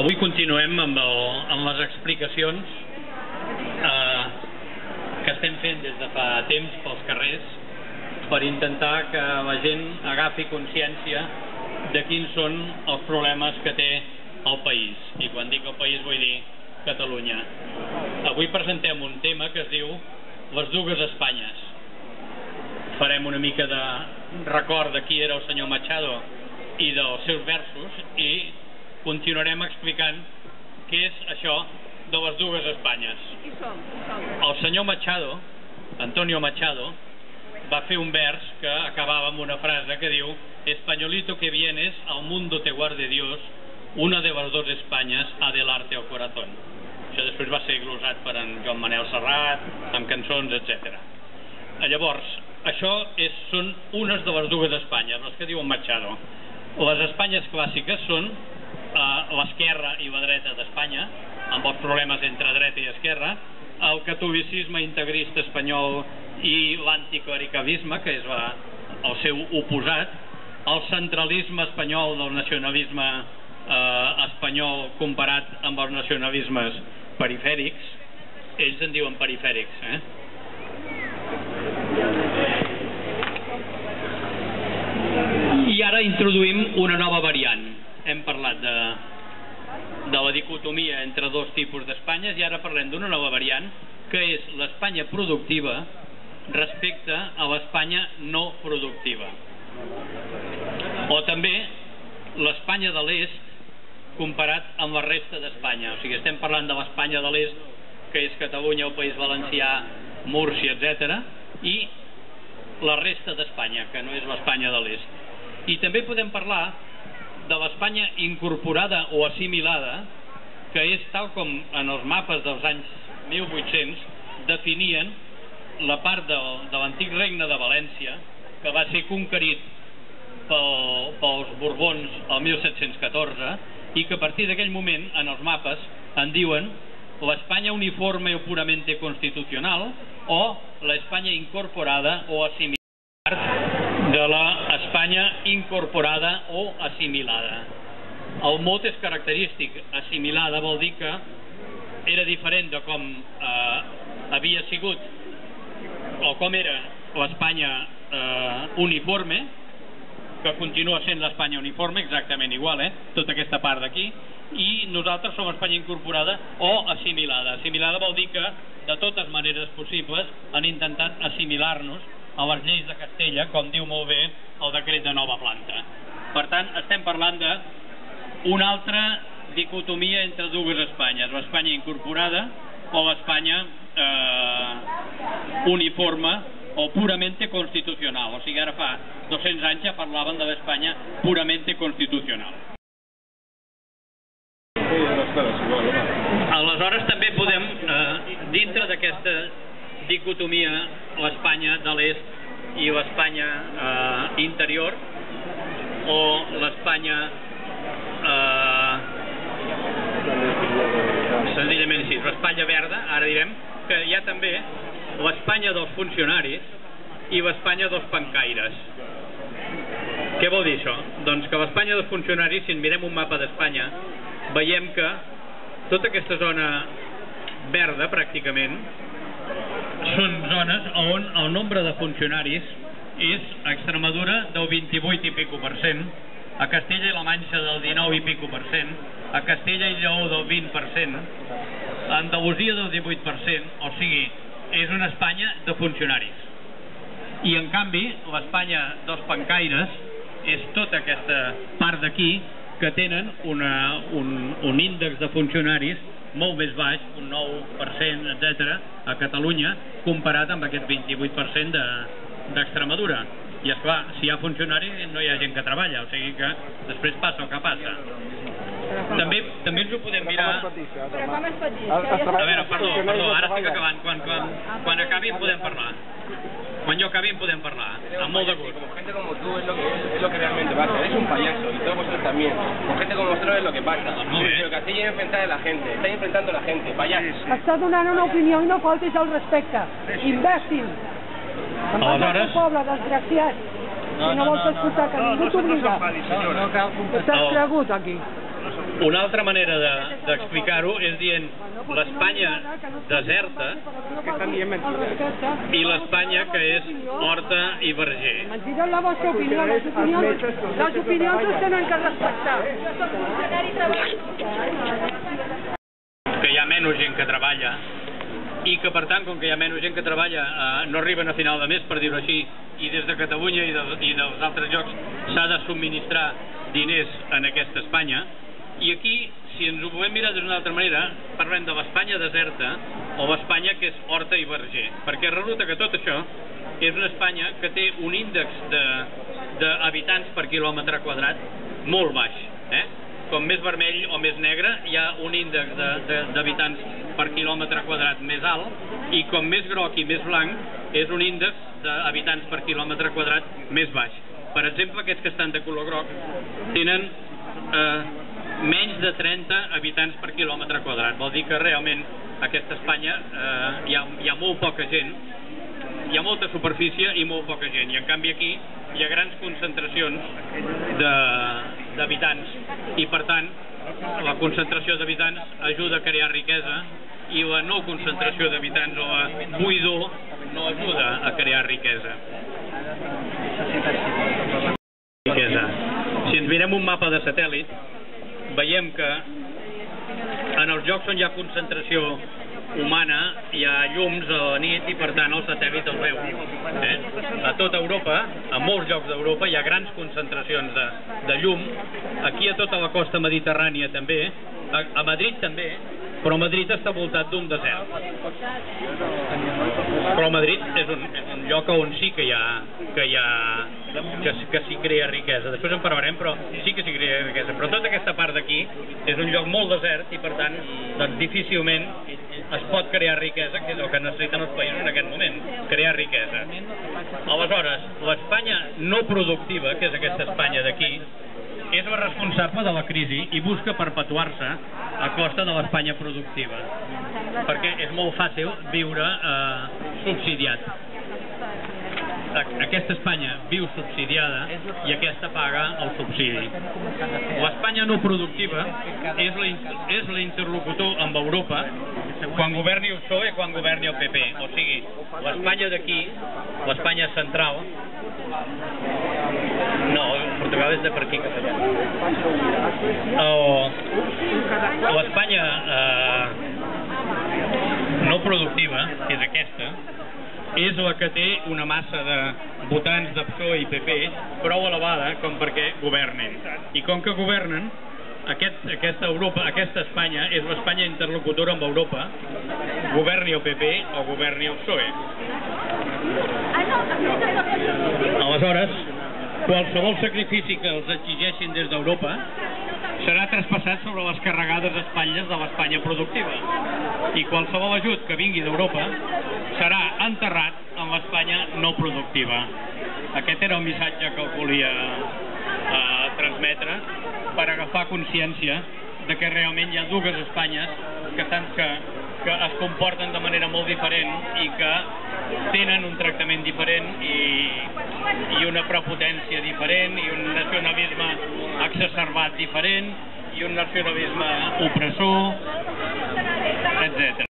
Avui continuem amb les explicacions que estem fent des de fa temps pels carrers per intentar que la gent agafi consciència de quins són els problemes que té el país. I quan dic el país vull dir Catalunya. Avui presentem un tema que es diu les dues Espanyes. Farem una mica de record de qui era el senyor Machado i dels seus versos i continuarem explicant què és això de les dues Espanyes. El senyor Machado, Antonio Machado, va fer un vers que acabava amb una frase que diu: Españolito que vienes, al mundo te guarde Dios, una de las dos Españas ha de darte el corazón. Això després va ser glosat per en Joan Manel Serrat, amb cançons, etc. Llavors, això són unes de les dues Espanyes, les que diu Machado. Les Espanyes clàssiques són l'esquerra i la dreta d'Espanya, amb els problemes entre dreta i esquerra, el catolicisme integrista espanyol i l'anticlericalisme, que és el seu oposat, el centralisme espanyol del nacionalisme espanyol comparat amb els nacionalismes perifèrics. Ells en diuen perifèrics, I ara introduïm una nova variant. Hem parlat de la dicotomia entre dos tipus d'Espanyes i ara parlem d'una nova variant que és l'Espanya productiva respecte a l'Espanya no productiva, o també l'Espanya de l'Est comparat amb la resta d'Espanya. O sigui, estem parlant de l'Espanya de l'Est, que és Catalunya, el País Valencià, Múrcia, etc., i la resta d'Espanya, que no és l'Espanya de l'Est. I també podem parlar de l'Espanya incorporada o assimilada, que és tal com en els mapes dels anys 1800 definien la part de l'antic regne de València, que va ser conquerit pels Borbons el 1714, i que a partir d'aquell moment en els mapes en diuen l'Espanya uniforme o puramente constitucional o l'Espanya incorporada o assimilada de l'Espanya incorporada o assimilada. El mot és característic. Assimilada vol dir que era diferent de com havia sigut o com era l'Espanya uniforme, que continua sent l'Espanya uniforme exactament igual, tota aquesta part d'aquí, i nosaltres som Espanya incorporada o assimilada. Assimilada vol dir que de totes maneres possibles han intentat assimilar-nos a les lleis de Castella, com diu molt bé el decret de nova planta. Per tant, estem parlant d'una altra dicotomia entre dues Espanyes, l'Espanya incorporada o l'Espanya uniforme o puramente constitucional. O sigui, ara fa 200 anys ja parlaven de l'Espanya puramente constitucional. Aleshores també podem, dintre d'aquesta dicotomia, l'Espanya de l'Est i l'Espanya interior, o l'Espanya senzillament així, l'Espanya verda, ara direm que hi ha també l'Espanya dels funcionaris i l'Espanya dels pencaires. Què vol dir això? Doncs que l'Espanya dels funcionaris, si mirem un mapa d'Espanya, veiem que tota aquesta zona verda, pràcticament, són zones on el nombre de funcionaris és a Extremadura del 28 i pico %, a Castella i la Manxa del 19 i pico %, a Castella i Lleó del 20%, a Andalusia del 18%, o sigui, és una Espanya de funcionaris. I en canvi, l'Espanya dels pencaires és tota aquesta part d'aquí que tenen un índex de funcionaris molt més baix, un 9%, etc., a Catalunya, comparat amb aquest 28% d'Extremadura. I esclar, si hi ha funcionaris no hi ha gent que treballa, o sigui que després passa el que passa. També ens ho podem mirar. Però com es pot dir? A veure, perdó, ara estic acabant. Quan acabi podem parlar. Quan yo acabe podem parlar, amb molt de gust. Como gente como tú es lo que realmente pasa. Eres un payaso y todos vosotros también. Con gente como vosotros es lo que pasa. Pero Castilla es enfrentar a la gente. Está enfrentando a la gente. Payasos. Està donant una opinió i no faltis al respecte. Imbècil. Em vas al teu poble, desgraciat. Si no vols escoltar que ningú t'obliga. T'has cregut aquí. Una altra manera d'explicar-ho és dient l'Espanya deserta i l'Espanya que és horta i verger. Mentida la vostra opinió, les opinions es tenen que respectar. Que hi ha menys gent que treballa i que, per tant, com que hi ha menys gent que treballa, no arriben a final de mes, per dir-ho així, i des de Catalunya i dels altres llocs s'ha de subministrar diners en aquesta Espanya. I aquí, si ens ho podem mirar d'una altra manera, parlem de l'Espanya deserta o l'Espanya que és horta i verger, perquè resulta que tot això és una Espanya que té un índex d'habitants per quilòmetre quadrat molt baix. Com més vermell o més negre hi ha un índex d'habitants per quilòmetre quadrat més alt i com més groc i més blanc és un índex d'habitants per quilòmetre quadrat més baix. Per exemple, aquests que estan de color groc tenen menys de 30 habitants per quilòmetre quadrat. Vol dir que realment a aquesta Espanya hi ha molt poca gent, hi ha molta superfície i molt poca gent, i en canvi aquí hi ha grans concentracions d'habitants i per tant la concentració d'habitants ajuda a crear riquesa i la no concentració d'habitants o la buidor no ajuda a crear riquesa. Si ens mirem un mapa de satèl·lit veiem que en els llocs on hi ha concentració humana hi ha llums a la nit i per tant el satèl·lit els veu. A tota Europa, a molts llocs d'Europa hi ha grans concentracions de llum, aquí a tota la costa mediterrània també, a Madrid també, però Madrid està voltat d'un desert. Però Madrid és un lloc on sí que s'hi crea riquesa. Després en parlarem, però sí que s'hi crea riquesa. Però tota aquesta part d'aquí és un lloc molt desert i per tant difícilment es pot crear riquesa, que és el que necessiten els països en aquest moment, crear riquesa. Aleshores, l'Espanya no productiva, que és aquesta Espanya d'aquí, és la responsable de la crisi i busca perpetuar-se a costa de l'Espanya productiva, perquè és molt fàcil viure subsidiat. Aquesta Espanya viu subsidiada i aquesta paga el subsidi. L'Espanya no productiva és l'interlocutor amb Europa quan governi el PSOE i quan governi el PP. O sigui, l'Espanya d'aquí, l'Espanya central, no, Portugal és de per aquí. L'Espanya no productiva, que és aquesta, és la que té una massa de votants de PSOE i PP prou elevada com perquè governen. I com que governen, aquesta Espanya és l'Espanya interlocutora amb Europa, governi el PP o governi el PSOE. Aleshores, qualsevol sacrifici que els exigeixin des d'Europa serà traspassat sobre les carregades espatlles de l'Espanya productiva i qualsevol ajut que vingui d'Europa serà enterrat en l'Espanya no productiva. Aquest era el missatge que volia transmetre per agafar consciència de que realment hi ha dues Espanyes que es comporten de manera molt diferent i que tenen un tractament diferent i una prepotència diferent i un nacionalisme exacerbat diferent i un nacionalisme opressor, etc.